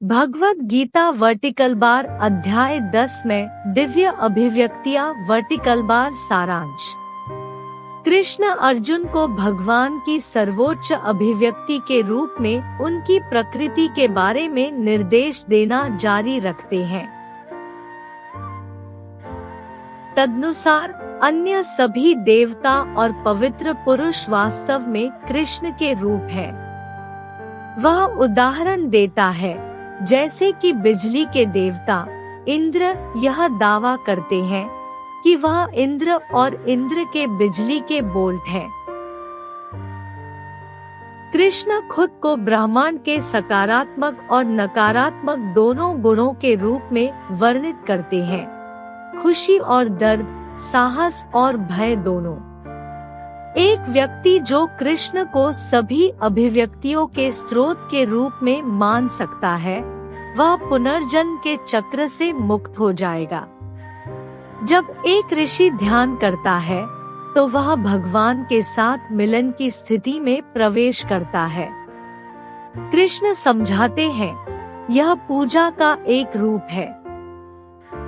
Bhagavad Gita vertical bar अध्याय 10 में Divya अभिव्यक्तियां vertical bar सारांश। कृष्ण अर्जुन को भगवान की सर्वोच्च अभिव्यक्ति के रूप में उनकी प्रकृति के बारे में निर्देश देना जारी रखते हैं। तदनुसार अन्य सभी देवता और पवित्र पुरुष वास्तव में कृष्ण के रूप हैं। वह उदाहरण देता है, जैसे कि बिजली के देवता इंद्र यह दावा करते हैं कि वह इंद्र और इंद्र के बिजली के बोल्ट हैं। कृष्ण खुद को ब्रह्मांड के सकारात्मक और नकारात्मक दोनों गुणों के रूप में वर्णित करते हैं, खुशी और दर्द, साहस और भय दोनों। एक व्यक्ति जो कृष्ण को सभी अभिव्यक्तियों के स्रोत के रूप में मान सकता है, वह पुनर्जन्म के चक्र से मुक्त हो जाएगा। जब एक ऋषि ध्यान करता है, तो वह भगवान के साथ मिलन की स्थिति में प्रवेश करता है। कृष्ण समझाते हैं, यह पूजा का एक रूप है।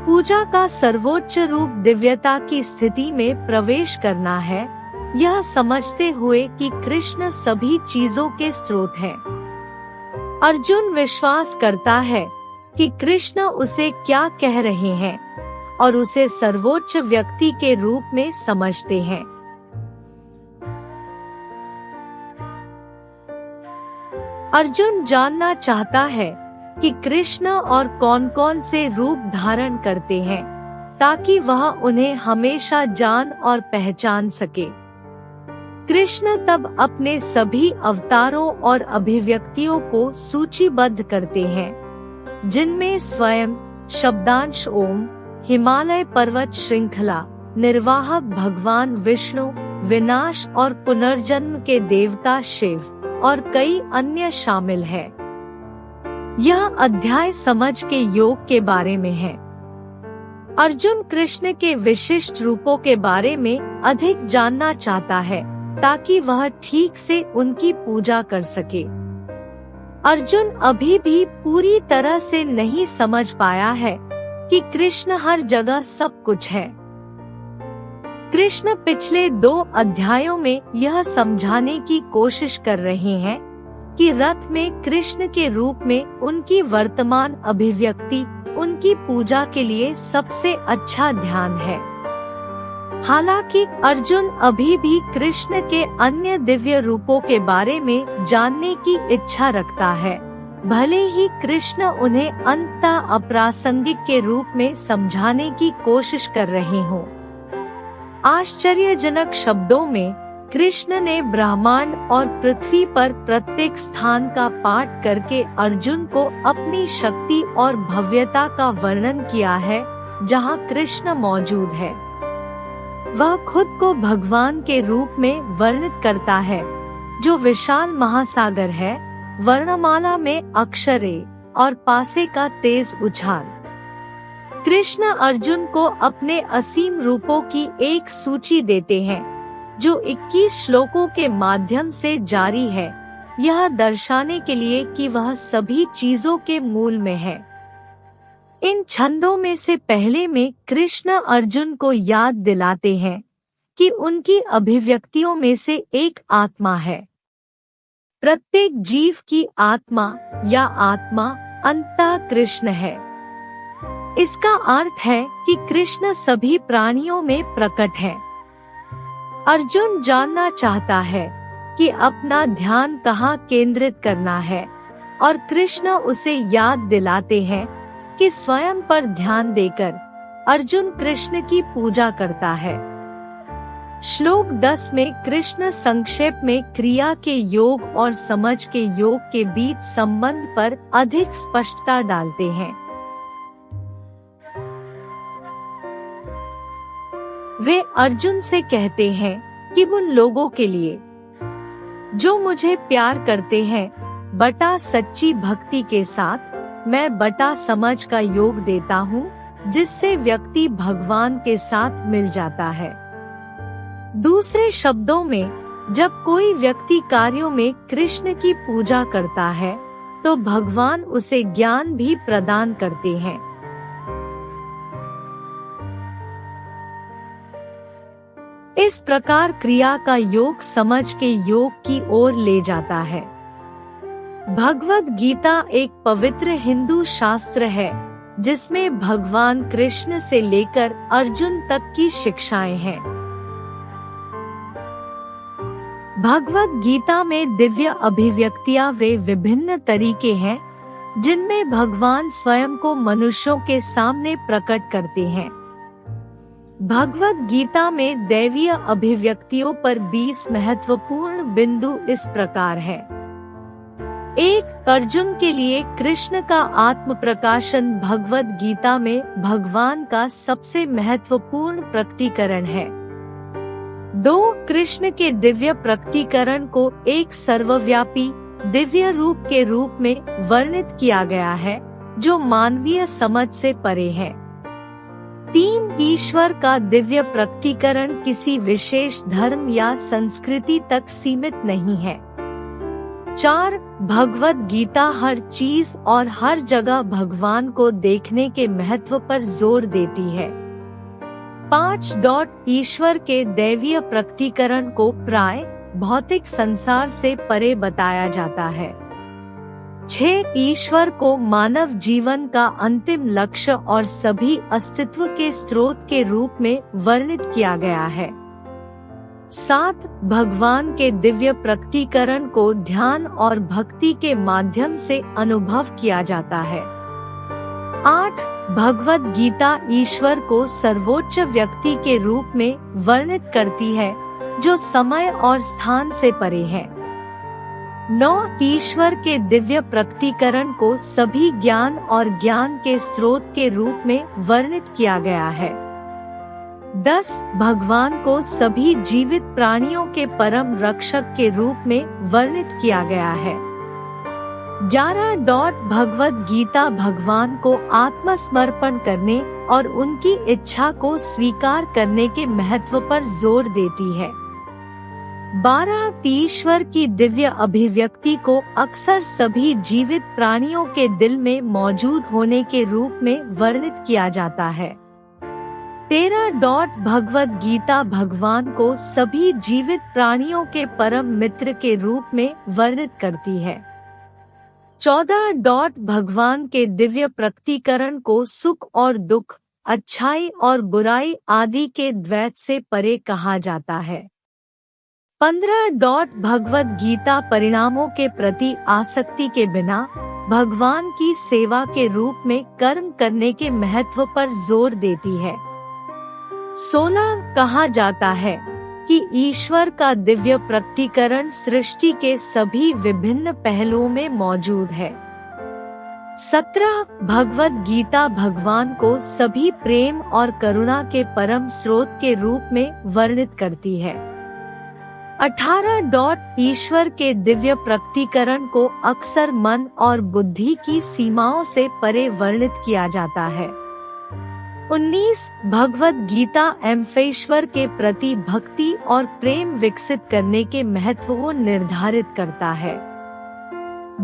पूजा का सर्वोच्च रूप दिव्यता की स्थिति में प्रवेश करना है, यह समझते हुए कि कृष्ण सभी चीजों के स्रोत हैं। अर्जुन विश्वास करता है कि कृष्ण उसे क्या कह रहे हैं और उसे सर्वोच्च व्यक्ति के रूप में समझते हैं। अर्जुन जानना चाहता है कि कृष्ण और कौन कौन से रूप धारण करते हैं, ताकि वह उन्हें हमेशा जान और पहचान सके। कृष्ण तब अपने सभी अवतारों और अभिव्यक्तियों को सूचीबद्ध करते हैं, जिनमें स्वयं, शब्दांश ओम, हिमालय पर्वत श्रृंखला, निर्वाहक भगवान विष्णु, विनाश और पुनर्जन्म के देवता शिव और कई अन्य शामिल हैं। यह अध्याय समझ के योग के बारे में है। अर्जुन कृष्ण के विशिष्ट रूपों के बारे में अधिक जानना चाहता है, ताकि वह ठीक से उनकी पूजा कर सके। अर्जुन अभी भी पूरी तरह से नहीं समझ पाया है कि कृष्ण हर जगह सब कुछ है। कृष्ण पिछले 2 अध्यायों में यह समझाने की कोशिश कर रहे हैं कि रथ में कृष्ण के रूप में उनकी वर्तमान अभिव्यक्ति उनकी पूजा के लिए सबसे अच्छा ध्यान है। हालांकि अर्जुन अभी भी कृष्ण के अन्य दिव्य रूपों के बारे में जानने की इच्छा रखता है, भले ही कृष्ण उन्हें अंततः अप्रासंगिक के रूप में समझाने की कोशिश कर रहे हों। आश्चर्यजनक शब्दों में कृष्ण ने ब्रह्मांड और पृथ्वी पर प्रत्येक स्थान का पाठ करके अर्जुन को अपनी शक्ति और भव्यता का वर्णन किया है, जहाँ कृष्ण मौजूद है। वह खुद को भगवान के रूप में वर्णित करता है, जो विशाल महासागर है, वर्णमाला में अक्षरे और पासे का तेज उछाल। कृष्ण अर्जुन को अपने असीम रूपों की एक सूची देते हैं, जो 21 श्लोकों के माध्यम से जारी है, यह दर्शाने के लिए कि वह सभी चीजों के मूल में है। इन छंदों में से पहले में कृष्ण अर्जुन को याद दिलाते हैं कि उनकी अभिव्यक्तियों में से एक आत्मा है। प्रत्येक जीव की आत्मा या आत्मा अंततः कृष्ण है। इसका अर्थ है कि कृष्ण सभी प्राणियों में प्रकट है। अर्जुन जानना चाहता है कि अपना ध्यान कहाँ केंद्रित करना है, और कृष्ण उसे याद दिलाते हैं कि स्वयं पर ध्यान देकर अर्जुन कृष्ण की पूजा करता है। श्लोक 10 में कृष्ण संक्षेप में क्रिया के योग और समझ के योग के बीच संबंध पर अधिक स्पष्टता डालते हैं। वे अर्जुन से कहते हैं कि उन लोगों के लिए जो मुझे प्यार करते हैं, बटा सच्ची भक्ति के साथ मैं बटा समझ का योग देता हूँ, जिससे व्यक्ति भगवान के साथ मिल जाता है। दूसरे शब्दों में, जब कोई व्यक्ति कार्यों में कृष्ण की पूजा करता है, तो भगवान उसे ज्ञान भी प्रदान करते हैं। इस प्रकार क्रिया का योग समझ के योग की ओर ले जाता है। भगवद गीता एक पवित्र हिंदू शास्त्र है जिसमें भगवान कृष्ण से लेकर अर्जुन तक की शिक्षाएं हैं। भगवद गीता में दिव्य अभिव्यक्तियां वे विभिन्न तरीके हैं जिनमें भगवान स्वयं को मनुष्यों के सामने प्रकट करते हैं। भगवद गीता में दैवीय अभिव्यक्तियों पर 20 महत्वपूर्ण बिंदु इस प्रकार है। 1. अर्जुन के लिए कृष्ण का आत्म प्रकाशन भगवद गीता में भगवान का सबसे महत्वपूर्ण प्रकटीकरण है। 2. कृष्ण के दिव्य प्रकटीकरण को एक सर्वव्यापी दिव्य रूप के रूप में वर्णित किया गया है जो मानवीय समझ से परे है। 3. ईश्वर का दिव्य प्रकटीकरण किसी विशेष धर्म या संस्कृति तक सीमित नहीं है। 4. भगवद गीता हर चीज और हर जगह भगवान को देखने के महत्व पर जोर देती है। 5. ईश्वर के दैवीय प्रकटीकरण को प्राय भौतिक संसार से परे बताया जाता है। 6. ईश्वर को मानव जीवन का अंतिम लक्ष्य और सभी अस्तित्व के स्रोत के रूप में वर्णित किया गया है। 7. भगवान के दिव्य प्रकटीकरण को ध्यान और भक्ति के माध्यम से अनुभव किया जाता है। 8. भगवद गीता ईश्वर को सर्वोच्च व्यक्ति के रूप में वर्णित करती है जो समय और स्थान से परे है। 9. ईश्वर के दिव्य प्रकटीकरण को सभी ज्ञान और ज्ञान के स्रोत के रूप में वर्णित किया गया है। 10. भगवान को सभी जीवित प्राणियों के परम रक्षक के रूप में वर्णित किया गया है। 11. भगवद गीता भगवान को आत्मसमर्पण करने और उनकी इच्छा को स्वीकार करने के महत्व पर जोर देती है। 12. ईश्वर की दिव्य अभिव्यक्ति को अक्सर सभी जीवित प्राणियों के दिल में मौजूद होने के रूप में वर्णित किया जाता है। 13. भगवद गीता भगवान को सभी जीवित प्राणियों के परम मित्र के रूप में वर्णित करती है। 14. भगवान के दिव्य प्रकटीकरण को सुख और दुख, अच्छाई और बुराई आदि के द्वैत से परे कहा जाता है। 15. भगवद गीता परिणामों के प्रति आसक्ति के बिना भगवान की सेवा के रूप में कर्म करने के महत्व पर जोर देती है। 16. कहा जाता है कि ईश्वर का दिव्य प्रकटीकरण सृष्टि के सभी विभिन्न पहलुओं में मौजूद है। 17. भगवद गीता भगवान को सभी प्रेम और करुणा के परम स्रोत के रूप में वर्णित करती है। 18. ईश्वर के दिव्य प्रकटीकरण को अक्सर मन और बुद्धि की सीमाओं से परे वर्णित किया जाता है। 19. भगवद गीता ईश्वर के प्रति भक्ति और प्रेम विकसित करने के महत्व को निर्धारित करता है।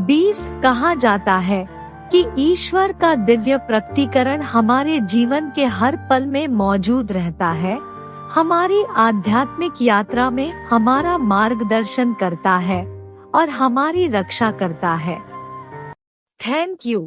20. कहा जाता है कि ईश्वर का दिव्य प्रकटीकरण हमारे जीवन के हर पल में मौजूद रहता है, हमारी आध्यात्मिक यात्रा में हमारा मार्गदर्शन करता है और हमारी रक्षा करता है। Thank you.